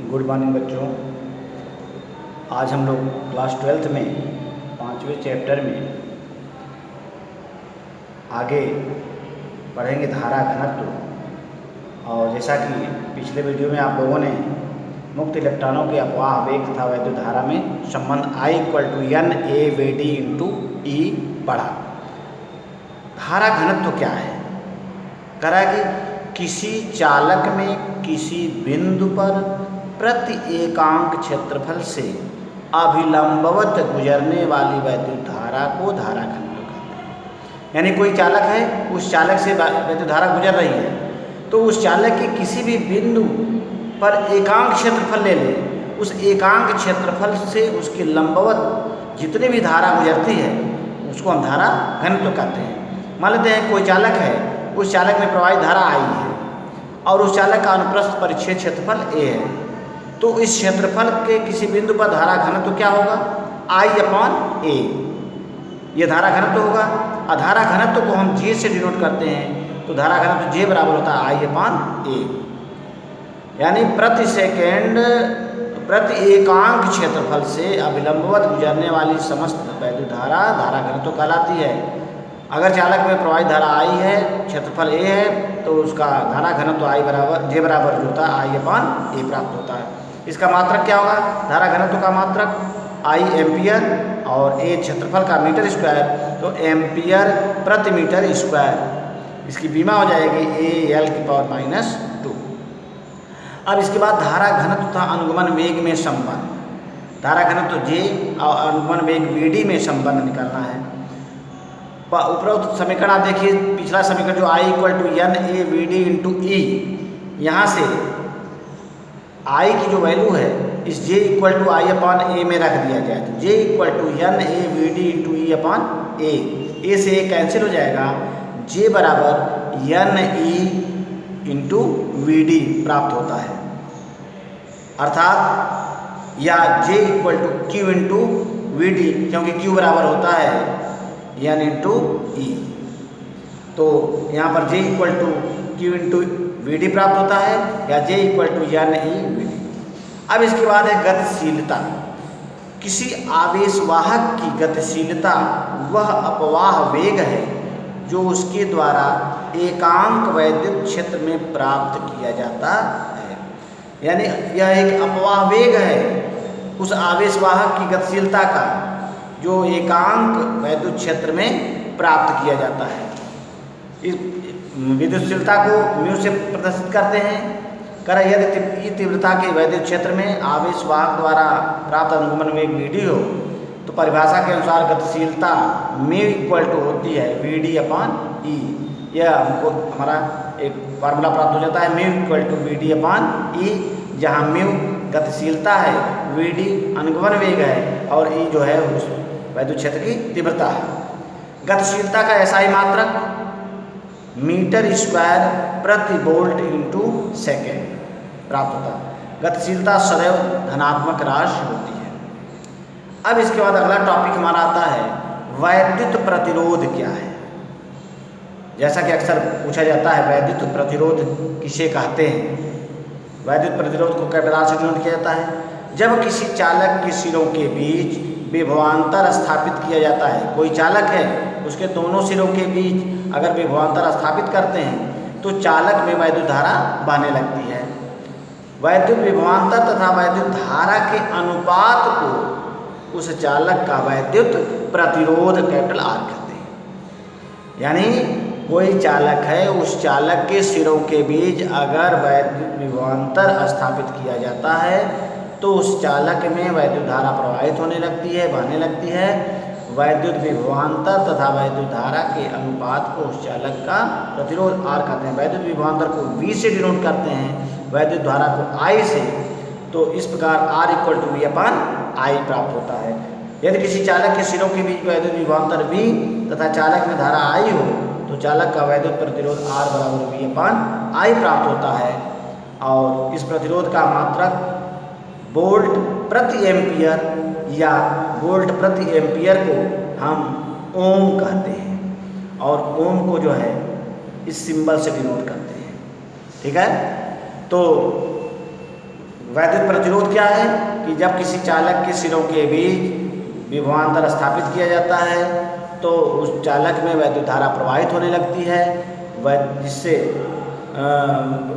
Good morning बच्चों। आज हम लोग क्लास 12th में 5वें चैप्टर में आगे पढ़ेंगे धारा घनत्व। और जैसा कि पिछले वीडियो में आप लोगों ने मुक्त इलेक्ट्रॉनों के अपवाह वेग तथा वैद्युत धारा में संबंध I = NaVd × E पढ़ा। धारा घनत्व क्या है? करा कि किसी चालक में किसी बिंदु पर प्रति एकांक क्षेत्रफल से अभिलंबवत गुजरने वाली वैद्युत धारा को धारा घनत्व कहते हैं। यानी कोई चालक है, उस चालक से वैद्युत धारा गुजर रही है, तो उस चालक के किसी भी बिंदु पर एकांक क्षेत्रफल ले ले, उस एकांक क्षेत्रफल से उसके लंबवत जितनी भी धारा गुजरती है उसको हम धारा घनत्व कहते हैं। मान लेते हैं कोई चालक है, उस चालक में प्रवाहित धारा I है और उस चालक का अनुप्रस्थ परिच्छेद क्षेत्रफल A है, तो इस क्षेत्रफल के किसी बिंदु पर धारा घनत्व क्या होगा? I/A। ये धारा घनत्व होगा। और धारा घनत्व को हम J से डिनोट करते हैं, तो धारा घनत्व J बराबर होता है I/A। यानी प्रति सेकेंड प्रति एकांक क्षेत्रफल से अभिलंबवत गुजरने वाली समस्त वैद्युत धारा धारा घनत्व कहलाती है। अगर चालक में प्रवाहित धारा I है, क्षेत्रफल A है, तो उसका धारा घनत्व J बराबर जो होता है I/A प्राप्त होता है। इसका मात्रक क्या होगा? धारा घनत्व का मात्रक I एम्पियर और A क्षेत्रफल का मीटर स्क्वायर, तो एम्पियर प्रति मीटर स्क्वायर। इसकी बीमा हो जाएगी AL⁻²। अब इसके बाद धारा घनत्व तथा अनुगमन वेग में संबंध। धारा घनत्व J और अनुगमन वेग Vd में संबंध निकालना है। उपरोक्त समीकरण आप देखिए, पिछला समीकरण जो I = NaVd × E, यहाँ से I की जो वैल्यू है इस J = I/A में रख दिया जाए, तो J = NaVd × E/A। A से A कैंसिल हो जाएगा, J बराबर Ne × Vd प्राप्त होता है। अर्थात या J = Q × Vd, क्योंकि Q बराबर होता है N × E। तो यहाँ पर J = Q × Vd प्राप्त होता है या J = NeVd। अब इसके बाद है गतिशीलता। किसी आवेशवाहक की गतिशीलता वह अपवाह वेग है जो उसके द्वारा एकांक वैद्युत क्षेत्र में प्राप्त किया जाता है। यानी यह एक अपवाह वेग है उस आवेशवाहक की गतिशीलता का जो एकांक वैद्युत क्षेत्र में प्राप्त किया जाता है। इस विद्युतशीलता को म्यू से प्रदर्शित करते हैं। यदि तीव्रता के वैद्युत क्षेत्र में आवेशवाहक द्वारा प्राप्त अनुगमन वेग Vd हो, तो परिभाषा के अनुसार गतिशीलता μ होती है Vd/E। यह हमको हमारा एक फार्मूला प्राप्त हो जाता है μ Vd/E, जहाँ μ गतिशीलता है, Vd अनुगमन वेग है और E जो है उस वैद्युत क्षेत्र की तीव्रता है। गतिशीलता का SI मात्रक मीटर स्क्वायर प्रति वोल्ट × सेकेंड प्राप्त होता है। गतिशीलता सदैव धनात्मक राशि होती है। अब इसके बाद अगला टॉपिक हमारा आता है वैद्युत प्रतिरोध क्या है। जैसा कि अक्सर पूछा जाता है वैद्युत प्रतिरोध किसे कहते हैं। वैद्युत प्रतिरोध को कैपिटल से डिनोट किया जाता है जब किसी चालक के सिरों के बीच विभवांतर स्थापित किया जाता है। कोई चालक है, उसके दोनों सिरों के बीच अगर विभवांतर स्थापित करते हैं तो चालक में वैद्युत धारा बहने लगती है। वैद्युत विभवांतर तथा वैद्युत धारा के अनुपात को उस चालक का वैद्युत प्रतिरोध कैपिटल R कहते हैं। यानी कोई चालक है, उस चालक के सिरों के बीच अगर वैद्युत विभवांतर स्थापित किया जाता है तो उस चालक में वैद्युत धारा प्रवाहित होने लगती है, बहने लगती है। वैद्युत विभवांतर तथा वैद्युत धारा के अनुपात को उस चालक का प्रतिरोध R कहते हैं। वैद्युत विभवांतर को V से डिनोट करते हैं, वैद्युत धारा को I से। तो इस प्रकार R = V/I प्राप्त होता है। यदि किसी चालक के सिरों के बीच वैद्युत विभवांतर V तथा चालक में धारा I हो, तो चालक का वैद्युत प्रतिरोध R = V/I प्राप्त होता है। और इस प्रतिरोध का मात्रक वोल्ट प्रति एम्पियर या वोल्ट प्रति एम्पियर को हम ओम कहते हैं और ओम को जो है इस सिंबल से डिनोट करते हैं। ठीक है, तो वैद्युत प्रतिरोध क्या है कि जब किसी चालक के सिरों के बीच विभवांतर स्थापित किया जाता है तो उस चालक में वैद्युत धारा प्रवाहित होने लगती है, जिससे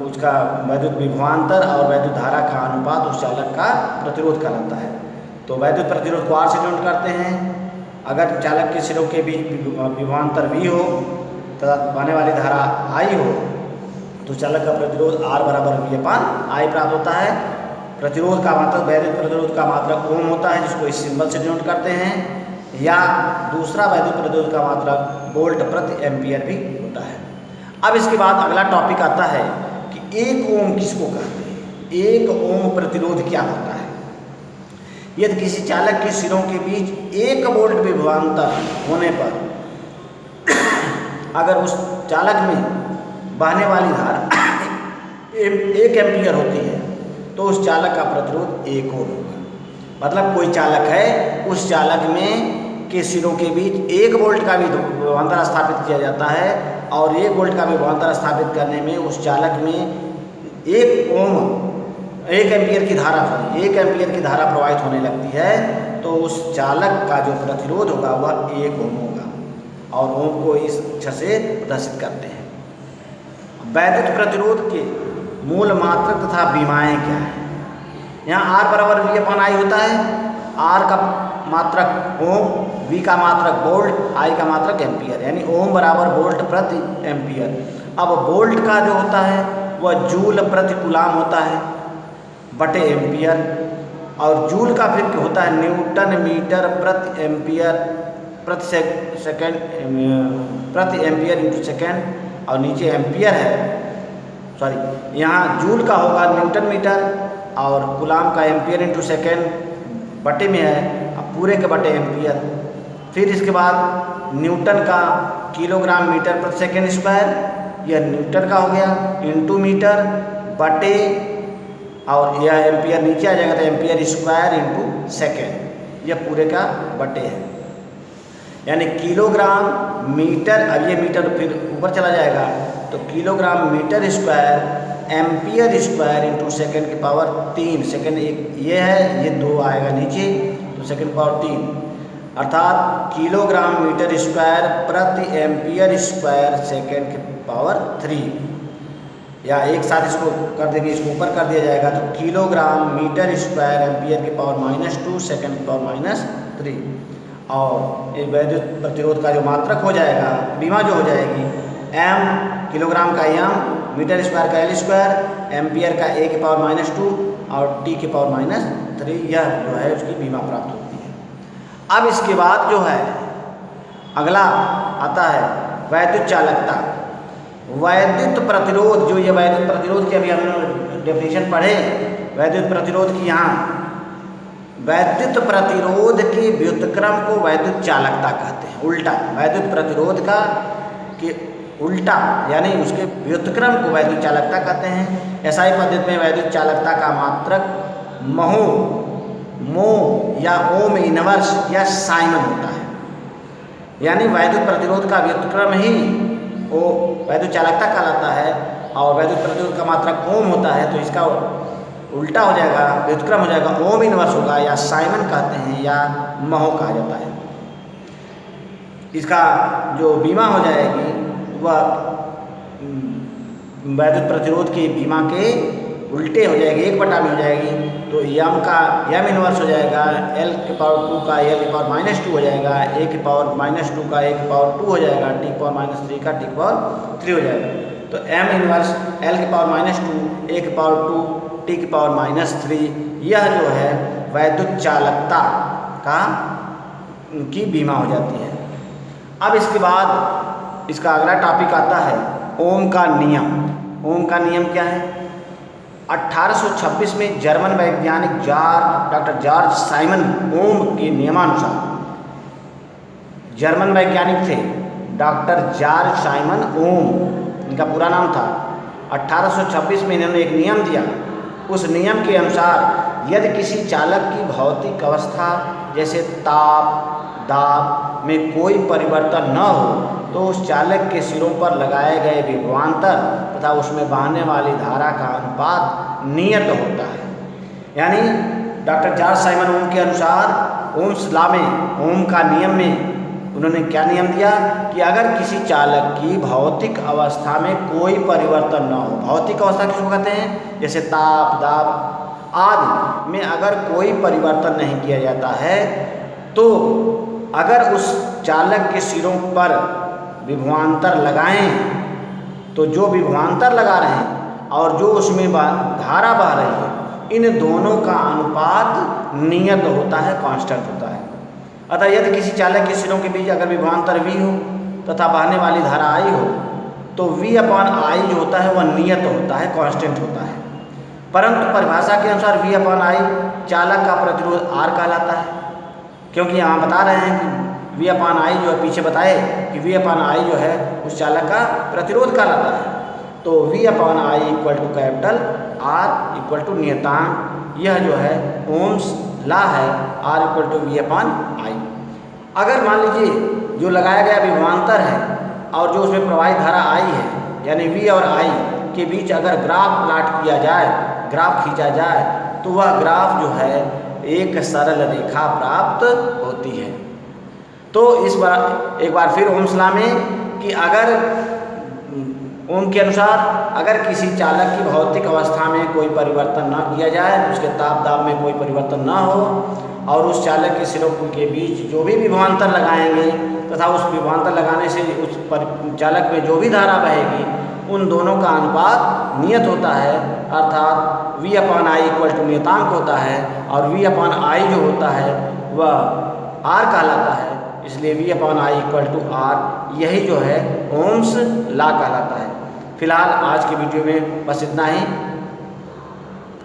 उसका वैद्युत विभवांतर और वैद्युत धारा का अनुपात उस चालक का प्रतिरोध कहलाता है। तो वैद्युत प्रतिरोध को R से डिनोट करते हैं। अगर चालक के सिरों के बीच विभवांतर V हो तथा बहने वाली धारा I हो तो चालक का प्रतिरोध R बराबर V/I प्राप्त होता है। प्रतिरोध का मात्रक, वैद्युत प्रतिरोध का मात्रक ओम होता है, जिसको इस सिंबल से डिनोट करते हैं, या दूसरा वैद्युत प्रतिरोध का मात्रक वोल्ट प्रति एम्पियर भी होता है। अब इसके बाद अगला टॉपिक आता है कि 1 ओम किसको कहते हैं। 1 ओम प्रतिरोध क्या होता है। यदि किसी चालक के सिरों के बीच 1 वोल्ट विभवांतर होने पर अगर उस चालक में बहने वाली धारा 1 एम्पियर होती है तो उस चालक का प्रतिरोध 1 ओम होगा। मतलब कोई चालक है, उस चालक में के सिरों के बीच 1 वोल्ट का विभवांतर स्थापित किया जाता है और 1 वोल्ट का विभवांतर स्थापित करने में उस चालक में 1 एम्पियर की धारा प्रवाहित होने लगती है, तो उस चालक का जो प्रतिरोध होगा वह 1 ओम होगा और ओम को इस अक्षर से प्रदर्शित करते हैं। वैद्युत प्रतिरोध के मूल मात्रक तथा विमाएँ क्या है। यहाँ R बराबर V/I होता है। R का मात्रक ओम, V का मात्रक वोल्ट, I का मात्रक एम्पियर, यानी ओम बराबर वोल्ट प्रति एम्पियर। अब वोल्ट का जो होता है वह जूल प्रति कूलाम होता है बटे एम्पियर, और जूल का फिर होता है न्यूटन मीटर प्रति एम्पियर प्रति एम्पियर इंटू सेकेंड, और नीचे एम्पियर है, सॉरी यहाँ जूल का होगा न्यूटन मीटर और कूलाम का एम्पियर इंटू सेकेंड बटे में है, अब पूरे के बटे एम्पियर। फिर इसके बाद न्यूटन का किलोग्राम मीटर प्रति सेकेंड स्क्वायर, यह न्यूटन का हो गया, इंटू मीटर बटे, और यह एम्पियर नीचे आ जाएगा तो एम्पियर स्क्वायर इंटू सेकेंड, यह पूरे का बटे है। यानी किलोग्राम मीटर, अब ये मीटर फिर ऊपर चला जाएगा तो kilogram metre square ampere square into second की पावर 3, सेकेंड एक ये है, ये 2 आएगा नीचे तो सेकेंड पावर 3, अर्थात किलोग्राम मीटर स्क्वायर प्रति एम्पियर स्क्वायर सेकेंड की पावर 3, या एक साथ इसको कर देंगे, इसको ऊपर कर दिया जाएगा तो किलोग्राम मीटर स्क्वायर एम्पियर की पावर -2 सेकेंड की पावर -3। और ये वैद्युत प्रतिरोध का जो मात्रक हो जाएगा, बीमा जो हो जाएगी, m किलोग्राम का m, मीटर स्क्वायर का l स्क्वायर, एम्पियर का a की पावर -2 और t की पावर -3, यह जो है उसकी बीमा प्राप्त होती है। अब इसके बाद जो है अगला आता है वैद्युत चालकता। वैद्युत प्रतिरोध, जो ये वैद्युत प्रतिरोध की अभी हमने डेफिनेशन पढ़े, वैद्युत प्रतिरोध की, यहाँ वैद्युत प्रतिरोध के व्युत्क्रम को वैद्युत चालकता कहते हैं। उल्टा वैद्युत प्रतिरोध का के उल्टा यानी उसके व्युत्क्रम को वैद्युत चालकता कहते हैं। SI पद्धति में वैद्युत चालकता का मात्रक मो या ओम इनवर्स या साइमन होता है। यानी वैद्युत प्रतिरोध का व्युत्क्रम ही वो वैद्युत चालकता कहलाता है और वैद्युत प्रतिरोध का मात्रक ओम होता है, तो इसका उल्टा हो जाएगा, व्युत्क्रम हो जाएगा, ओम इनवर्स होगा, या साइमन कहते हैं या महो कहा जाता है। इसका जो बीमा हो जाएगी वह वैद्युत प्रतिरोध की बीमा के उल्टे हो जाएगी, 1 में हो जाएगी, तो यम का यम इनवर्स हो जाएगा, l की पावर 2 का l की पावर -2 हो जाएगा, a की पावर -2 का a की पावर 2 हो जाएगा, t की पावर -3 का t की पावर 3 हो जाएगा। तो m इनवर्स l की पावर -2, a की पावर 2, t की पावर -3, यह जो है वैद्युत चालकता का की बीमा हो जाती है। अब इसके बाद इसका अगला टॉपिक आता है ओम का नियम। ओम का नियम क्या है। 1826 में जर्मन वैज्ञानिक डॉक्टर जॉर्ज साइमन ओम के नियमानुसार, जर्मन वैज्ञानिक थे डॉक्टर जॉर्ज साइमन ओम, इनका पूरा नाम था। 1826 में इन्होंने एक नियम दिया। उस नियम के अनुसार यदि किसी चालक की भौतिक अवस्था जैसे ताप दाब में कोई परिवर्तन न हो तो उस चालक के सिरों पर लगाए गए विभवांतर तथा उसमें बहने वाली धारा का अनुपात नियत होता है। यानी डॉक्टर जॉर्ज साइमन ओम के अनुसार ओम्स लॉ में, ओम का नियम में उन्होंने क्या नियम दिया कि अगर किसी चालक की भौतिक अवस्था में कोई परिवर्तन न हो, भौतिक अवस्था किसको कहते हैं, जैसे ताप, दाब आदि में अगर कोई परिवर्तन नहीं किया जाता है, तो अगर उस चालक के सिरों पर विभवांतर लगाएं, तो जो विभवांतर लगा रहे हैं और जो उसमें धारा बह रही है, इन दोनों का अनुपात नियत होता है, कांस्टेंट होता है। अतः यदि किसी चालक के सिरों के बीच अगर विभवांतर V हो तथा बहने वाली धारा I हो, तो V/I जो होता है वह नियत होता है, कांस्टेंट होता है। परंतु परिभाषा के अनुसार V/I चालक का प्रतिरोध R कहलाता है, क्योंकि यहाँ बता रहे हैं कि V/I जो है, पीछे बताए कि V/I जो है उस चालक का प्रतिरोध कहलाता है। तो V/I equal to capital R equal to नियतांक, यह जो है ओम्स ला है, R इक्वल टू V/I। अगर मान लीजिए जो लगाया गया विभवांतर है और जो उसमें प्रवाहित धारा I है, यानी V और I के बीच अगर ग्राफ प्लाट किया जाए, ग्राफ खींचा जाए, तो वह ग्राफ जो है एक सरल रेखा प्राप्त होती है। तो इस बार एक बार फिर ओम्स लॉ में कि अगर ओम के अनुसार अगर किसी चालक की भौतिक अवस्था में कोई परिवर्तन न किया जाए, उसके ताप दाब में कोई परिवर्तन न हो, और उस चालक के सिरों के बीच जो भी विभवांतर लगाएंगे तथा उस विभवांतर लगाने से उस चालक में जो भी धारा बहेगी, उन दोनों का अनुपात नियत होता है, अर्थात V/I इक्वल टू नियतांक होता है, और V/I जो होता है वह R कहलाता है। इसलिए V/I इक्वल टू R, यही जो है ओम्स लॉ कहलाता है। फिलहाल आज की वीडियो में बस इतना ही।